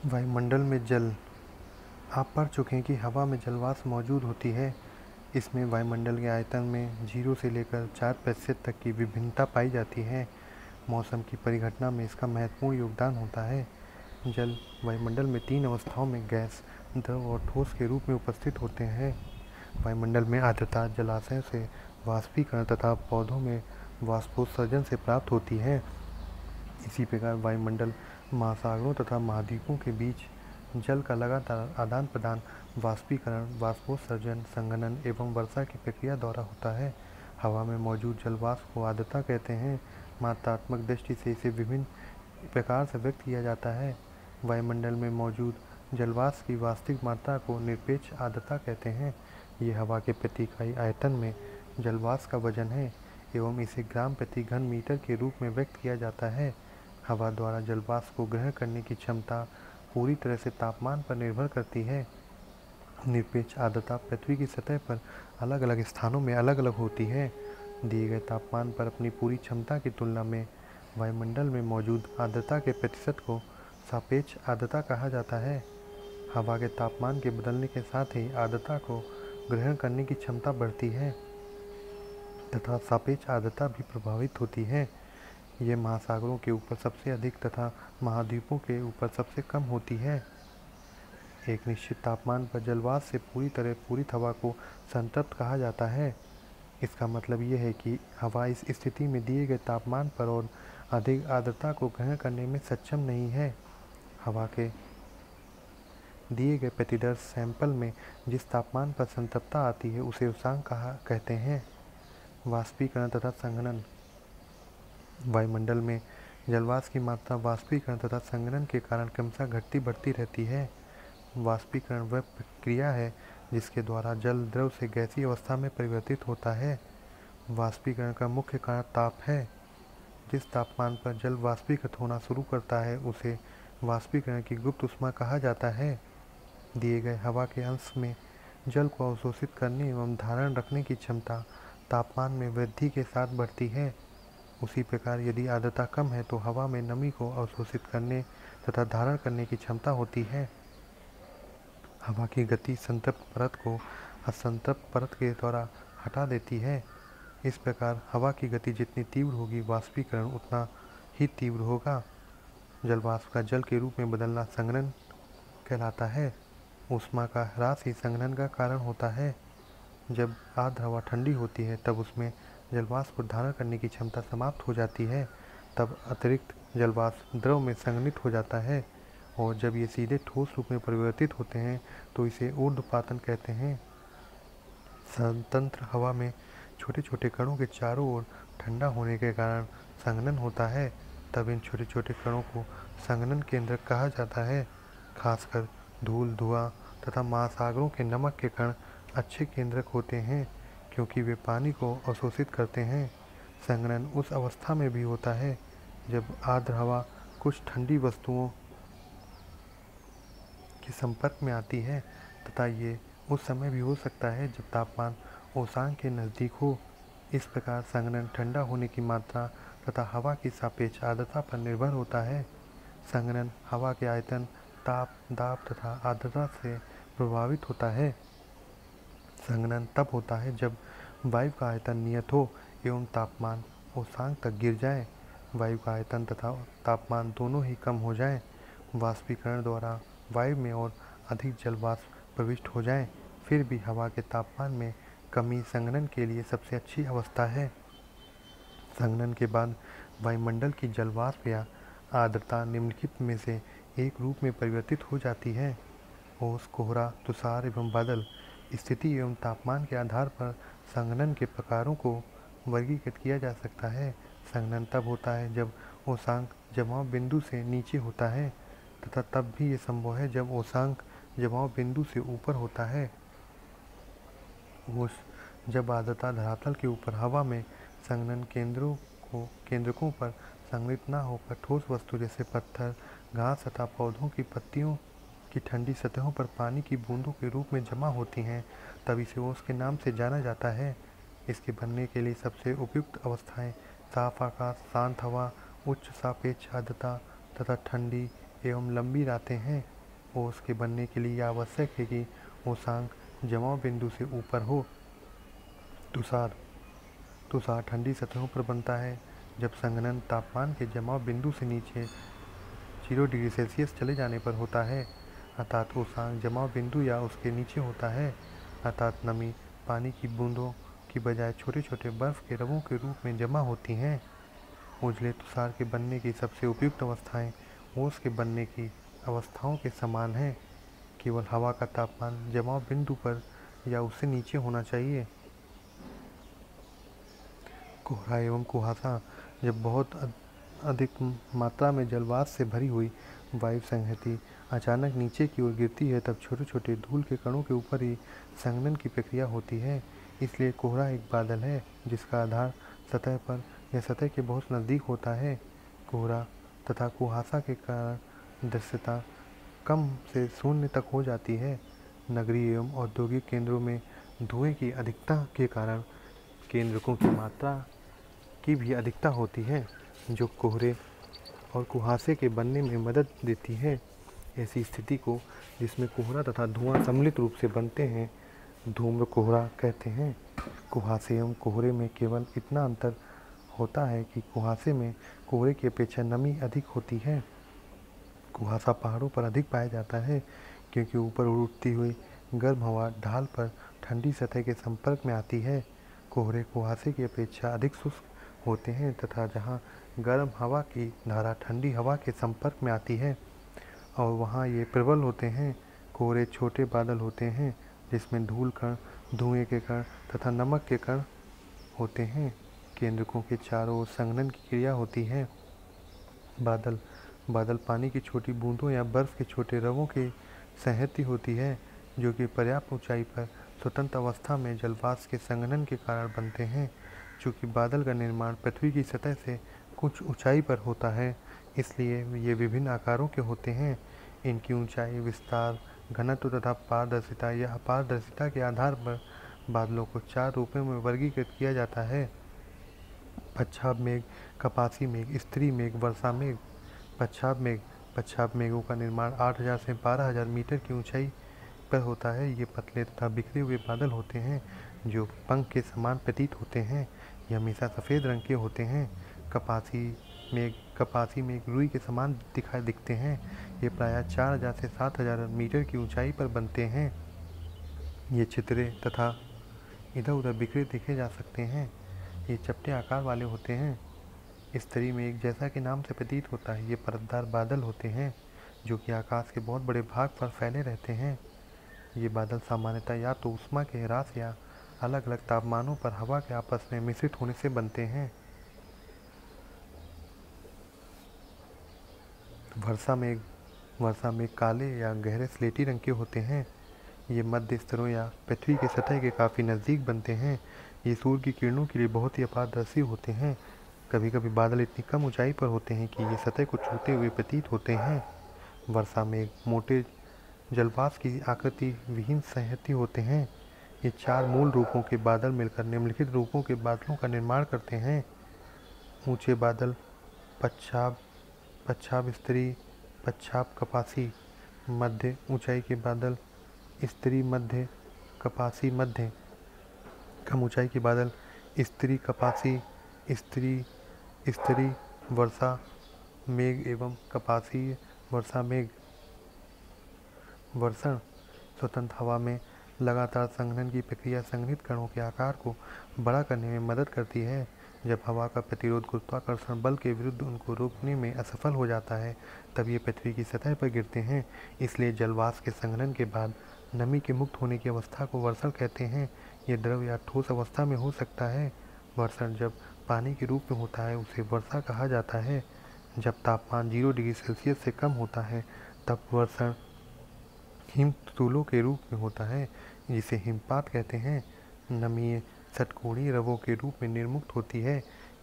वायुमंडल में जल। आप पढ़ चुके हैं कि हवा में जलवाष्प मौजूद होती है। इसमें वायुमंडल के आयतन में 0 से लेकर 4% तक की विभिन्नता पाई जाती है। मौसम की परिघटना में इसका महत्वपूर्ण योगदान होता है। जल वायुमंडल में 3 अवस्थाओं में गैस, द्रव और ठोस के रूप में उपस्थित होते हैं। वायुमंडल में आर्द्रता जलाशयों से वाष्पीकरण तथा पौधों में वाष्पोत्सर्जन से प्राप्त होती है। इसी प्रकार वायुमंडल महासागरों तथा महाद्वीपों के बीच जल का लगातार आदान प्रदान वाष्पीकरण, वाष्पोत्सर्जन, संघनन एवं वर्षा की प्रक्रिया द्वारा होता है। हवा में मौजूद जलवाष्प को आर्द्रता कहते हैं। मात्रात्मक दृष्टि से इसे विभिन्न प्रकार से व्यक्त किया जाता है। वायुमंडल में मौजूद जलवाष्प की वास्तविक मात्रा को निरपेक्ष आर्द्रता कहते हैं। ये हवा के प्रति इकाई आयतन में जलवाष्प का वजन है एवं इसे ग्राम प्रति घन मीटर के रूप में व्यक्त किया जाता है। हवा द्वारा जलवाष्प को ग्रहण करने की क्षमता पूरी तरह से तापमान पर निर्भर करती है। निरपेक्ष आर्द्रता पृथ्वी की सतह पर अलग अलग स्थानों में अलग अलग होती है। दिए गए तापमान पर अपनी पूरी क्षमता की तुलना में वायुमंडल में मौजूद आर्द्रता के प्रतिशत को सापेक्ष आर्द्रता कहा जाता है। हवा के तापमान के बदलने के साथ ही आर्द्रता को ग्रहण करने की क्षमता बढ़ती है तथा सापेक्ष आर्द्रता भी प्रभावित होती है। ये महासागरों के ऊपर सबसे अधिक तथा महाद्वीपों के ऊपर सबसे कम होती है। एक निश्चित तापमान पर जलवाष्प से पूरी तरह पूरित हवा को संतृप्त कहा जाता है। इसका मतलब यह है कि हवा इस स्थिति में दिए गए तापमान पर और अधिक आर्द्रता को ग्रहण करने में सक्षम नहीं है। हवा के दिए गए प्रतिदर्श सैंपल में जिस तापमान पर संतृप्तता आती है उसे उष्मांक कहते हैं। वाष्पीकरण तथा संघनन। वायुमंडल में जलवाष्प की मात्रा वाष्पीकरण तथा संघनन के कारण क्रमशः घटती बढ़ती रहती है। वाष्पीकरण वह प्रक्रिया है जिसके द्वारा जल द्रव से गैसीय अवस्था में परिवर्तित होता है। वाष्पीकरण का मुख्य कारण ताप है। जिस तापमान पर जल वाष्पीकृत होना शुरू करता है उसे वाष्पीकरण की गुप्त ऊष्मा कहा जाता है। दिए गए हवा के अंश में जल को अवशोषित करने एवं धारण रखने की क्षमता तापमान में वृद्धि के साथ बढ़ती है। उसी प्रकार यदि आर्द्रता कम है तो हवा में नमी को अवशोषित करने तथा धारण करने की क्षमता होती है। हवा की गति संतृप्त परत को असंतृप्त परत के द्वारा हटा देती है। इस प्रकार हवा की गति जितनी तीव्र होगी वाष्पीकरण उतना ही तीव्र होगा। जलवाष्प का जल के रूप में बदलना संघनन कहलाता है। ऊष्मा का ह्रास ही संघनन का कारण होता है। जब आर्द्र हवा ठंडी होती है तब उसमें जलवाष्प को धारण करने की क्षमता समाप्त हो जाती है। तब अतिरिक्त जलवाष्प द्रव में संघनित हो जाता है और जब ये सीधे ठोस रूप में परिवर्तित होते हैं तो इसे ऊर्ध्वपातन कहते हैं। स्वतंत्र हवा में छोटे छोटे कणों के चारों ओर ठंडा होने के कारण संघनन होता है। तब इन छोटे छोटे कणों को संघनन केंद्रक कहा जाता है। खासकर धूल, धुआं तथा महासागरों के नमक के कण अच्छे केंद्रक होते हैं क्योंकि वे पानी को अवशोषित करते हैं। संघनन उस अवस्था में भी होता है जब आर्द्र हवा कुछ ठंडी वस्तुओं के संपर्क में आती है तथा ये उस समय भी हो सकता है जब तापमान उष्मांक के नज़दीक हो। इस प्रकार संघनन ठंडा होने की मात्रा तथा हवा की सापेक्ष आर्द्रता पर निर्भर होता है। संघनन हवा के आयतन, ताप, दाब तथा आर्द्रता से प्रभावित होता है। संघनन तब होता है जब वायु का आयतन नियत हो एवं तापमान उष्मांक तक गिर जाए। वायु का आयतन तथा तापमान दोनों ही कम हो जाएं। वाष्पीकरण द्वारा वायु में और अधिक जलवाष्प प्रविष्ट हो जाएं, फिर भी हवा के तापमान में कमी संघनन के लिए सबसे अच्छी अवस्था है। संघनन के बाद वायुमंडल की जलवाष्प या आर्द्रता निम्नलिखित में से एक रूप में परिवर्तित हो जाती है। ओस, कोहरा, तुषार एवं बादल। स्थिति एवं तापमान के आधार पर संघनन के प्रकारों को वर्गीकृत किया जा सकता है। संघनन तब होता है जब उष्मांक जमाव बिंदु से नीचे होता है तथा तब भी ये संभव है जब उष्मांक जमाव बिंदु से ऊपर होता है। जब आर्द्रता धरातल के ऊपर हवा में संघनन केंद्रकों पर संग्रहित न होकर ठोस वस्तु जैसे पत्थर, घास तथा पौधों की पत्तियों की ठंडी सतहों पर पानी की बूंदों के रूप में जमा होती हैं, तब इसे ओस के नाम से जाना जाता है। इसके बनने के लिए सबसे उपयुक्त अवस्थाएं साफ आकाश, शांत हवा, उच्च सापेक्ष आर्द्रता तथा ठंडी एवं लंबी रातें हैं। ओस के बनने के लिए आवश्यक है कि ओसांक जमाव बिंदु से ऊपर हो। तुषार तुषार ठंडी सतहों पर बनता है जब संघनन तापमान के जमाव बिंदु से नीचे 0 डिग्री सेल्सियस चले जाने पर होता है, अर्थात ओसांक जमाव बिंदु या उसके नीचे होता है, अर्थात नमी पानी की बूंदों की बजाय छोटे छोटे बर्फ के रवों के रूप में जमा होती हैं। उजले तुषार के बनने की सबसे उपयुक्त अवस्थाएं ओस के बनने की अवस्थाओं के समान हैं, केवल हवा का तापमान जमाव बिंदु पर या उससे नीचे होना चाहिए। कोहरा एवं कुहासा जब बहुत अधिक मात्रा में जलवाष्प से भरी हुई वायु संहति अचानक नीचे की ओर गिरती है, तब छोटे छोटे धूल के कणों के ऊपर ही संघनन की प्रक्रिया होती है। इसलिए कोहरा एक बादल है जिसका आधार सतह पर या सतह के बहुत नज़दीक होता है। कोहरा तथा कुहासा के कारण दृश्यता कम से शून्य तक हो जाती है। नगरीय एवं औद्योगिक केंद्रों में धुएं की अधिकता के कारण केंद्रकों की मात्रा की भी अधिकता होती है, जो कोहरे और कुहासे के बनने में मदद देती है। ऐसी स्थिति को, जिसमें कोहरा तथा धुआं सम्मिलित रूप से बनते हैं, धूम्र कोहरा कहते हैं। कुहासे एवं कोहरे में केवल इतना अंतर होता है कि कुहासे में कोहरे की अपेक्षा नमी अधिक होती है। कुहासा पहाड़ों पर अधिक पाया जाता है क्योंकि ऊपर उड़ती हुई गर्म हवा ढाल पर ठंडी सतह के संपर्क में आती है। कोहरे कुहासे की अपेक्षा अधिक शुष्क होते हैं तथा जहाँ गर्म हवा की धारा ठंडी हवा के संपर्क में आती है और वहाँ ये प्रबल होते हैं। कोहरे छोटे बादल होते हैं जिसमें धूल कण, धुएं के कण तथा नमक के कण होते हैं। केंद्रकों के चारों ओर संघनन की क्रिया होती है। बादल बादल पानी की छोटी बूंदों या बर्फ के छोटे रवों की संहति होती है, जो कि पर्याप्त ऊंचाई पर स्वतंत्र अवस्था में जलवाष्प के संघनन के कारण बनते हैं। चूँकि बादल का निर्माण पृथ्वी की सतह से कुछ ऊंचाई पर होता है, इसलिए ये विभिन्न आकारों के होते हैं। इनकी ऊंचाई, विस्तार, घनत्व तथा पारदर्शिता या अपारदर्शिता के आधार पर बादलों को 4 रूपों में वर्गीकृत किया जाता है: पच्छाद मेघ, कपासी मेघ, स्त्री मेघ, वर्षा मेघ। पच्छाद मेघों का निर्माण 8000 से 12000 मीटर की ऊंचाई पर होता है। ये पतले तथा बिखरे हुए बादल होते हैं जो पंख के समान प्रतीत होते हैं। ये हमेशा सफ़ेद रंग के होते हैं। कपासी मेघ रुई के समान दिखते हैं। ये प्रायः 4000 से 7000 मीटर की ऊंचाई पर बनते हैं। ये छितरे तथा इधर उधर बिखरे देखे जा सकते हैं। ये चपटे आकार वाले होते हैं। स्तरी मेघ, जैसा कि नाम से प्रतीत होता है, ये परतदार बादल होते हैं जो कि आकाश के बहुत बड़े भाग पर फैले रहते हैं। ये बादल सामान्यतः या तो ऊष्मा के ह्रास या अलग अलग तापमानों पर हवा के आपस में मिश्रित होने से बनते हैं। वर्षा मेघ काले या गहरे स्लेटी रंग के होते हैं। ये मध्य स्तरों या पृथ्वी की सतह के काफ़ी नज़दीक बनते हैं। ये सूर्य की किरणों के लिए बहुत ही अपारदर्शी होते हैं। कभी कभी बादल इतनी कम ऊंचाई पर होते हैं कि ये सतह को छूते हुए प्रतीत होते हैं। वर्षा मेघ मोटे जलवाष्प की आकृति विहीन संहति होते हैं। ये 4 मूल रूपों के बादल मिलकर निम्नलिखित रूपों के बादलों का निर्माण करते हैं: ऊंचे बादल, पच्छाद स्त्री, पच्छाद कपासी। मध्य ऊंचाई के बादल, स्त्री मध्य, कपासी मध्य। कम ऊंचाई के बादल, स्त्री कपासी, स्त्री वर्षा मेघ एवं कपासी वर्षा मेघ। वर्षण स्वतंत्र हवा में लगातार संघनन की प्रक्रिया संघनित कणों के आकार को बड़ा करने में मदद करती है। जब हवा का प्रतिरोध गुरुत्वाकर्षण बल के विरुद्ध उनको रोकने में असफल हो जाता है, तब ये पृथ्वी की सतह पर गिरते हैं। इसलिए जलवाष्प के संघनन के बाद नमी के मुक्त होने की अवस्था को वर्षण कहते हैं। ये द्रव या ठोस अवस्था में हो सकता है। वर्षण जब पानी के रूप में होता है उसे वर्षा कहा जाता है। जब तापमान 0 डिग्री सेल्सियस से कम होता है तब वर्षण हिमतूलों के रूप में होता है, जिसे हिमपात कहते हैं। नमी षटकोणीय रवों के रूप में निर्मुक्त होती है।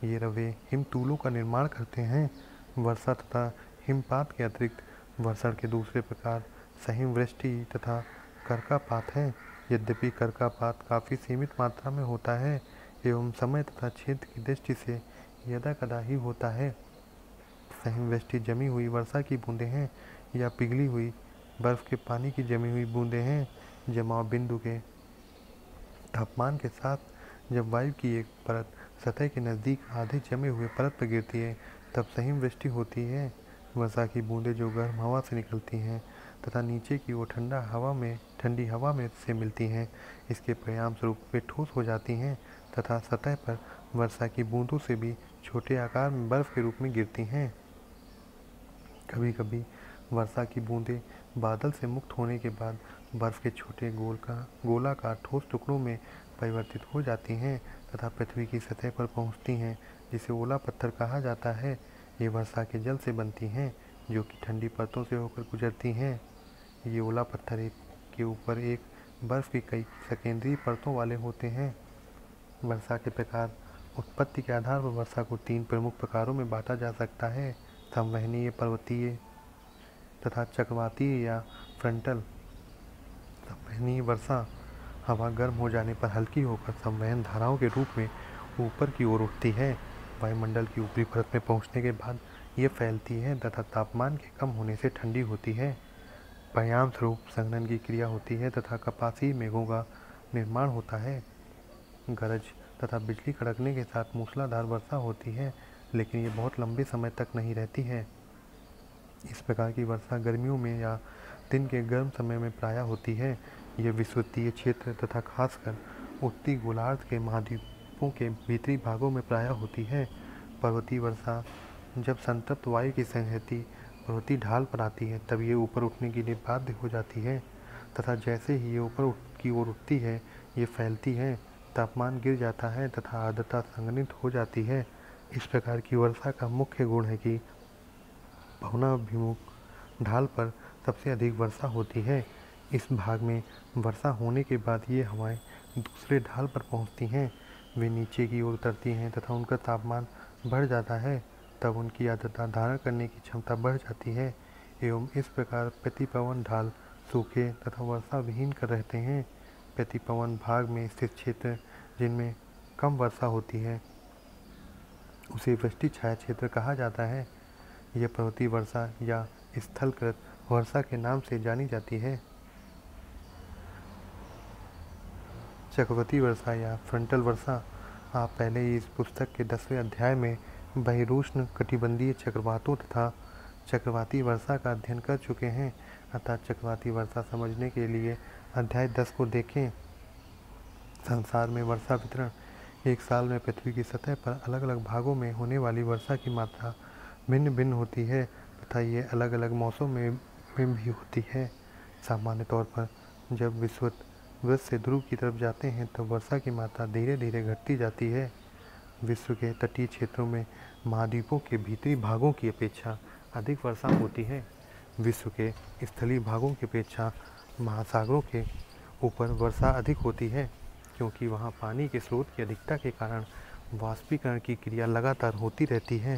ये रवे हिमतूलों का निर्माण करते हैं। वर्षा तथा हिमपात के अतिरिक्त वर्षण के दूसरे प्रकार सहिमवृष्टि तथा कर्कापात हैं। यद्यपि कर्कापात काफ़ी सीमित मात्रा में होता है एवं समय तथा क्षेत्र की दृष्टि से यदाकदा ही होता है। सहिमवृष्टि जमी हुई वर्षा की बूंदें हैं या पिघली हुई बर्फ़ के पानी की जमी हुई बूंदें हैं। जमाव बिंदु के तापमान के साथ जब वायु की एक परत सतह के नज़दीक आधे जमे हुए परत पर गिरती है तब सही वृष्टि होती है। वर्षा की बूंदें जो गर्म हवा से निकलती हैं तथा नीचे की ओर ठंडी हवा में से मिलती हैं, इसके परिणाम स्वरूप वे ठोस हो जाती हैं तथा सतह पर वर्षा की बूंदों से भी छोटे आकार में बर्फ़ के रूप में गिरती हैं। कभी कभी वर्षा की बूंदें बादल से मुक्त होने के बाद बर्फ़ के छोटे गोलाकार ठोस टुकड़ों में परिवर्तित हो जाती हैं तथा पृथ्वी की सतह पर पहुंचती हैं, जिसे ओला पत्थर कहा जाता है। ये वर्षा के जल से बनती हैं जो कि ठंडी परतों से होकर गुजरती हैं। ये ओला पत्थर के ऊपर एक बर्फ़ की कई सकेंद्रीय परतों वाले होते हैं। वर्षा के प्रकार। उत्पत्ति के आधार पर वर्षा को 3 प्रमुख प्रकारों में बांटा जा सकता है: संवहनीय, पर्वतीय तथा चक्रवातीय या फ्रंटल। संवहनीय वर्षा हवा गर्म हो जाने पर हल्की होकर संवहन धाराओं के रूप में ऊपर की ओर उठती है। वायुमंडल की ऊपरी परत में पहुंचने के बाद ये फैलती है तथा तापमान के कम होने से ठंडी होती है। परिणाम स्वरूप संघनन की क्रिया होती है तथा कपासी मेघों का निर्माण होता है। गरज तथा बिजली कड़कने के साथ मूसलाधार वर्षा होती है, लेकिन ये बहुत लंबे समय तक नहीं रहती है। इस प्रकार की वर्षा गर्मियों में या दिन के गर्म समय में प्रायः होती है। यह विषुवतीय क्षेत्र तथा खासकर उत्तरी गोलार्ध के महाद्वीपों के भीतरी भागों में प्रायः होती है। पर्वतीय वर्षा जब संतप्त वायु की संहति पर्वतीय ढाल पर आती है तब ये ऊपर उठने के लिए बाध्य हो जाती है तथा जैसे ही ये ऊपर की ओर उठती है ये फैलती है, तापमान गिर जाता है तथा आर्द्रता संघनित हो जाती है। इस प्रकार की वर्षा का मुख्य गुण है कि पवनाभिमुख ढाल पर सबसे अधिक वर्षा होती है। इस भाग में वर्षा होने के बाद ये हवाएं दूसरे ढाल पर पहुंचती हैं, वे नीचे की ओर उतरती हैं तथा उनका तापमान बढ़ जाता है, तब उनकी आर्द्रता धारण करने की क्षमता बढ़ जाती है एवं इस प्रकार प्रतिपवन ढाल सूखे तथा वर्षा विहीन कर रहते हैं। प्रतिपवन भाग में स्थित क्षेत्र जिनमें कम वर्षा होती है उसे वृष्टि छाया क्षेत्र कहा जाता है। यह पर्वतीय वर्षा या स्थलकृत वर्षा के नाम से जानी जाती है। चक्रवाती वर्षा या फ्रंटल वर्षा। आप पहले ही इस पुस्तक के 10वें अध्याय में बहिरुष्ण कटिबंधीय चक्रवातों तथा चक्रवाती वर्षा का अध्ययन कर चुके हैं, अतः चक्रवाती वर्षा समझने के लिए अध्याय 10 को देखें। संसार में वर्षा वितरण। एक साल में पृथ्वी की सतह पर अलग अलग भागों में होने वाली वर्षा की मात्रा भिन्न भिन्न होती है तथा ये अलग अलग मौसमों में भी होती है। सामान्य तौर पर जब विषुवत से ध्रुव की तरफ जाते हैं तब वर्षा की मात्रा धीरे धीरे घटती जाती है। विश्व के तटीय क्षेत्रों में महाद्वीपों के भीतरी भागों की अपेक्षा अधिक वर्षा होती है। विश्व के स्थलीय भागों की अपेक्षा महासागरों के ऊपर वर्षा अधिक होती है, क्योंकि वहाँ पानी के स्रोत की अधिकता के कारण वाष्पीकरण की क्रिया लगातार होती रहती है।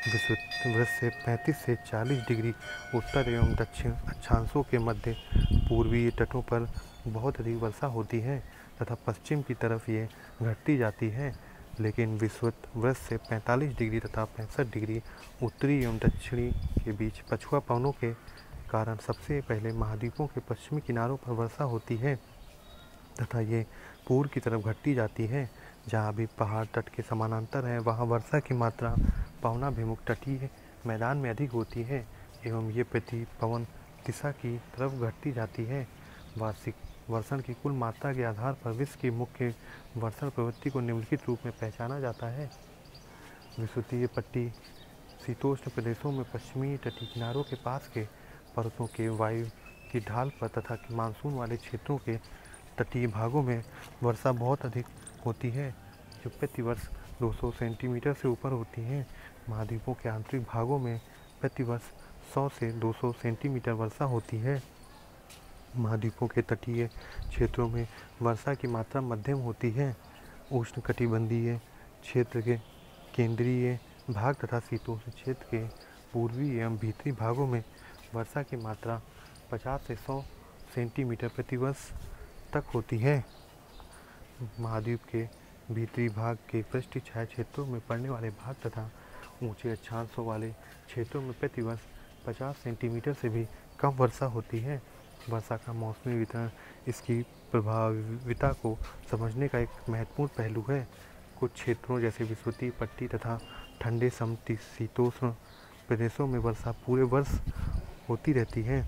विषुवत से 35 से 40 डिग्री उत्तर एवं दक्षिण अक्षांशों के मध्य पूर्वीय तटों पर बहुत अधिक वर्षा होती है तथा पश्चिम की तरफ ये घटती जाती है, लेकिन विषुवत से 45 डिग्री तथा 65 डिग्री उत्तरी एवं दक्षिणी के बीच पछुआ पवनों के कारण सबसे पहले महाद्वीपों के पश्चिमी किनारों पर वर्षा होती है तथा ये पूर्व की तरफ घटती जाती है। जहाँ भी पहाड़ तट के समानांतर है वहाँ वर्षा की मात्रा पवनाभिमुख तटीय मैदान में अधिक होती है एवं ये प्रति पवन दिशा की तरफ घटती जाती है। वार्षिक वर्षण की कुल मात्रा के आधार पर विश्व की मुख्य वर्षण प्रवृत्ति को निम्नलिखित रूप में पहचाना जाता है। विषुवतीय पट्टी शीतोष्ण प्रदेशों में पश्चिमी तटीय किनारों के पास के पर्वतों के वायु की ढाल पर तथा मानसून वाले क्षेत्रों के तटीय भागों में वर्षा बहुत अधिक होती है, जो प्रतिवर्ष 200 सेंटीमीटर से ऊपर होती है। महाद्वीपों के आंतरिक भागों में प्रतिवर्ष 100 से 200 सेंटीमीटर वर्षा होती है। महाद्वीपों के तटीय क्षेत्रों में वर्षा की मात्रा मध्यम होती है। उष्णकटिबंधीय क्षेत्र के केंद्रीय भाग तथा शीतोष्ण क्षेत्र के पूर्वी एवं भीतरी भागों में वर्षा की मात्रा 50 से 100 सेंटीमीटर प्रतिवर्ष तक होती है। महाद्वीप के भीतरी भाग के पृष्ठ छाया क्षेत्रों में पड़ने वाले भाग तथा ऊंचे अक्षांशों वाले क्षेत्रों में प्रतिवर्ष 50 सेंटीमीटर से भी कम वर्षा होती है। वर्षा का मौसमी वितरण इसकी प्रभाविता को समझने का एक महत्वपूर्ण पहलू है। कुछ क्षेत्रों जैसे विषुवतीय पट्टी तथा ठंडे समशीतोष्ण प्रदेशों में वर्षा पूरे वर्ष होती रहती है।